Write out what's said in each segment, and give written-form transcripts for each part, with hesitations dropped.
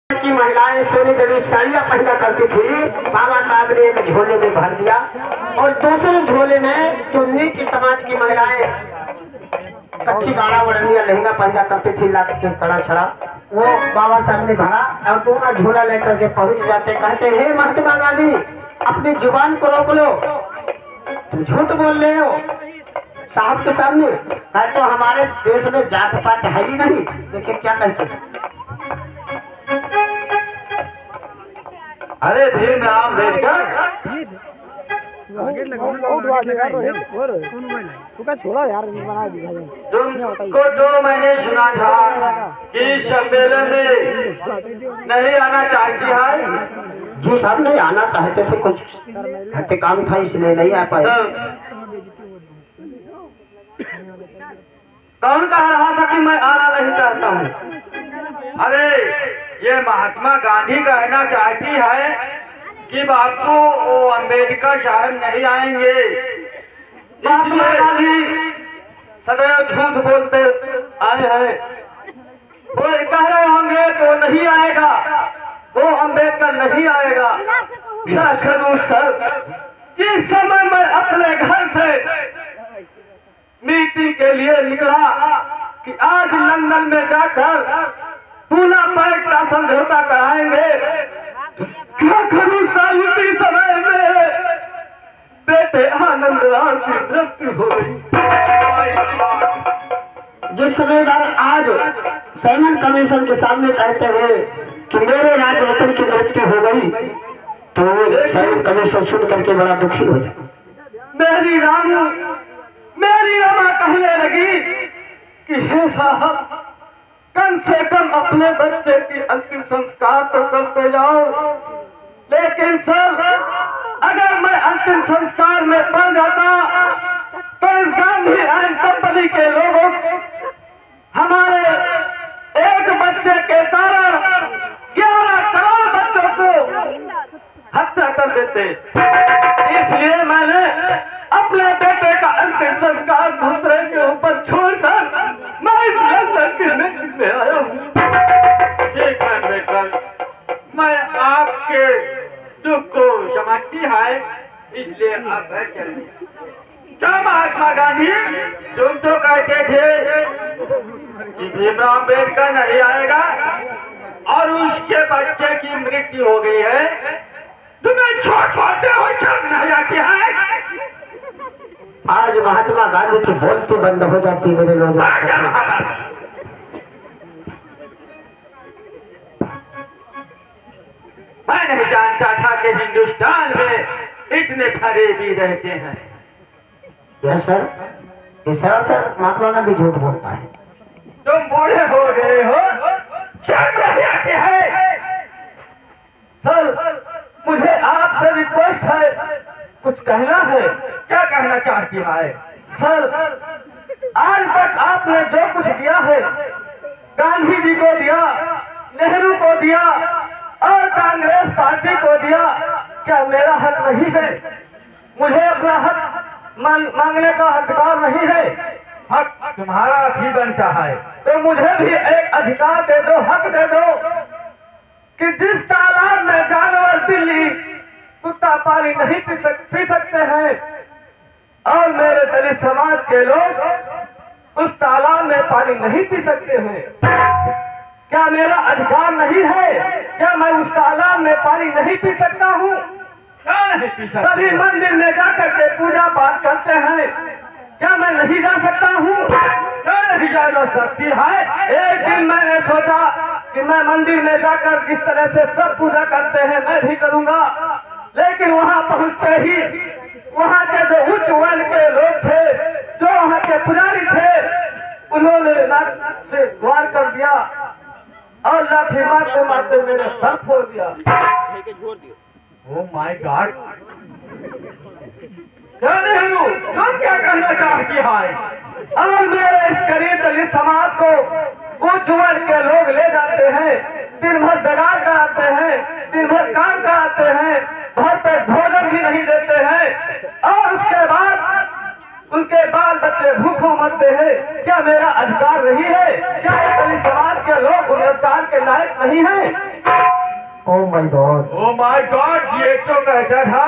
की महिलाएं सोने जड़ी साड़ियाँ पहना करती थी, बाबा साहब ने एक झोले में भर दिया और दूसरे झोले में जो नीच समाज की महिलाएं कच्ची गाढ़ा ओढ़निया लहंगा पहना करती थी, लात के कड़ा छड़ा, वो बाबा साहब ने भरा और दोनों झोला लेकर के पहुंच जाते। कहते हे महात्मा गांधी, अपनी जुबान को रोक लो, तुम झूठ बोल रहे हो साहब के सामने। कहते तो हमारे देश में जात पात है ही नहीं। देखिए क्या कहते हैं, अरे भीमराव अम्बेडकर तुमको तो मैंने सुना था कि सम्मेलन में नहीं आना चाहती है। जी साहब नहीं आना चाहते थे, कुछ घटे काम था इसलिए नहीं आ पाए। कौन कह रहा था कि मैं आना नहीं चाहता हूँ? अरे ये महात्मा गांधी कहना चाहती है कि बापू वो अम्बेडकर साहब नहीं आएंगे। महात्मा गांधी सदैव झूठ बोलते आए हैं। वो कह रहे होंगे तो नहीं आएगा, वो अम्बेडकर नहीं आएगा। क्या करूं सर, जिस समय मैं अपने घर से मीटिंग के लिए निकला कि आज लंदन में जाकर पूना पैक्ट का समझौता कराएंगे, क्या करूं सर, उसी समय मेरे बेटे आनंदलाल की मृत्यु हो गई। जिस सुबेदार आज साइमन कमीशन के सामने कहते हैं कि मेरे राज रतन की मृत्यु हो गई, तो साइमन कमीशन सुन करके बड़ा दुखी हो जाए। मेरी रमा कहने लगी कि हे साहब, कम से कम अपने बच्चे की अंतिम संस्कार तो करते जाओ। लेकिन सर, अगर मैं अंतिम संस्कार में पड़ जाता तो इस गांधी आयन कंपनी के लोगों हमारे एक बच्चे के कारण 11 करोड़ बच्चों को हत्या कर देते। इसलिए मैंने अपने बेटे का अंतिम संस्कार दूसरे के ऊपर छोड़कर मैं इस लंदन की मीटिंग में आया हूँ। मैं आपके दुख को समझती है, इसलिए आप घर चलिए। क्या महात्मा गांधी, तुम तो कहते थे कि भीमराव अम्बेडकर नहीं आएगा और उसके बच्चे की मृत्यु हो गई है, तुम्हें छोट बोलते हो शर्म नहीं आती है? आज महात्मा गांधी की बोलती बंद हो जाती मेरे नौजवान। मैं नहीं जानता था कि हिंदुस्तान में इतने फरेबी रहते हैं। यस सर, इस सर महात्मा गांधी झूठ बोलता है। तुम बूढ़े हो गए हो, शर्म नहीं आती है? सर, मुझे आपसे रिक्वेस्ट है, कुछ कहना है। क्या कहना चाहती है? सर, आज तक आपने जो कुछ दिया है, गांधी जी को दिया, नेहरू को दिया और कांग्रेस पार्टी को दिया, क्या मेरा हक नहीं है? मुझे अपना हक मांगने का अधिकार नहीं है? हक तुम्हारा भी बनता है, तो मुझे भी एक अधिकार दे दो, हक दे दो कि जिस तालाब में जानवर, बिल्ली, कुत्ता पानी नहीं पी सकते हैं और मेरे दलित समाज के लोग उस तालाब में पानी नहीं पी सकते हैं, क्या मेरा अधिकार नहीं है? क्या मैं उस तालाब में पानी नहीं पी सकता हूँ? नहीं पी सकता। सभी मंदिर में जाकर के पूजा पाठ करते हैं, क्या मैं नहीं जा सकता हूँ? नहीं जा सकती है। एक दिन मैंने सोचा कि मैं मंदिर में जाकर जिस तरह से सब पूजा करते हैं मैं भी करूँगा, लेकिन वहाँ पहुँचते ही वहाँ के जो उच्च वर्ग के लोग थे, जो वहाँ के पुजारी थे, उन्होंने लाठी से वार कर दिया और लाठी मारते मारते मेरे सर फोड़ दिया। Oh my God! तुम क्या कहना चाहती है? अगर मेरे इस गरीब दलित समाज को उच्च वर्ग के लोग ले जाते हैं, दिन भर दगार कराते हैं, दिन भर काम कराते हैं, घर पे भोजन भी नहीं देते हैं और उसके बाद उनके बाल बच्चे भूखों मरते हैं, क्या मेरा अधिकार नहीं है? क्या दलित समाज के लोग उन अधिकार के लायक नहीं है? Oh my God, oh my God, ये तो कहता था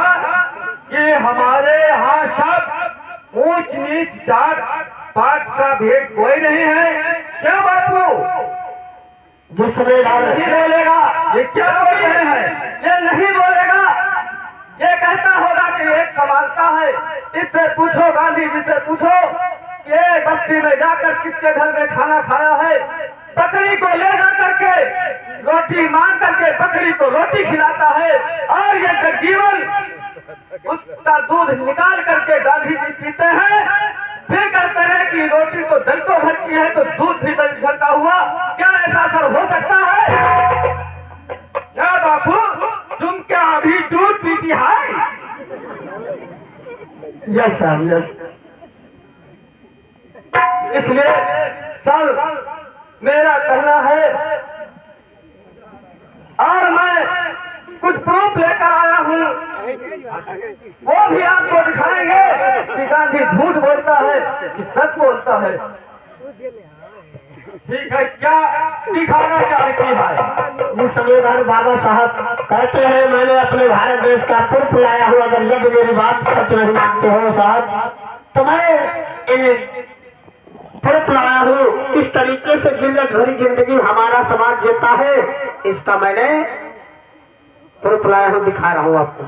कि हमारे यहाँ सब ऊंच नीच जात पात का भेद कोई नहीं है। क्या बापू जिस सुबेदार नहीं बोलेगा? ये क्या बोल रहे हैं? ये नहीं बोलेगा। ये कहता होगा कि एक समानता है। इससे पूछो, गांधी जी से पूछो कि ये बस्ती में जाकर किसके घर में खाना खाया है? बकरी को ले जा करके रोटी मांग करके बकरी को रोटी खिलाता है, और ये जगजीवन उसका दूध निकाल करके गांधी जी पीते हैं। फिर कहते हैं कि रोटी तो दल को घर की है तो दूध भी दल घर का हुआ। क्या ऐसा सर हो सकता है? क्या बापू, तुम क्या अभी दूध पीती है? Yes sir, yes. इसलिए सर मेरा कहना है, और मैं कुछ प्रूफ लेकर आया हूँ, वो भी आपको दिखाएंगे कि गांधी झूठ बोलता है कि सच बोलता है। ठीक है, क्या दिखाना चाहती है? जिस सुबेदार बाबा साहब कहते हैं मैंने अपने भारत देश का पुरुष लाया हूँ, अगर यदि मेरी बात सच नहीं मानते हो साहब तो मैं इन पुरुष लाया हूँ। किस तरीके से जिल्लत भरी जिंदगी हमारा समाज जीता है, इसका मैंने पुरुष लाया हूँ, दिखा रहा हूँ आपको।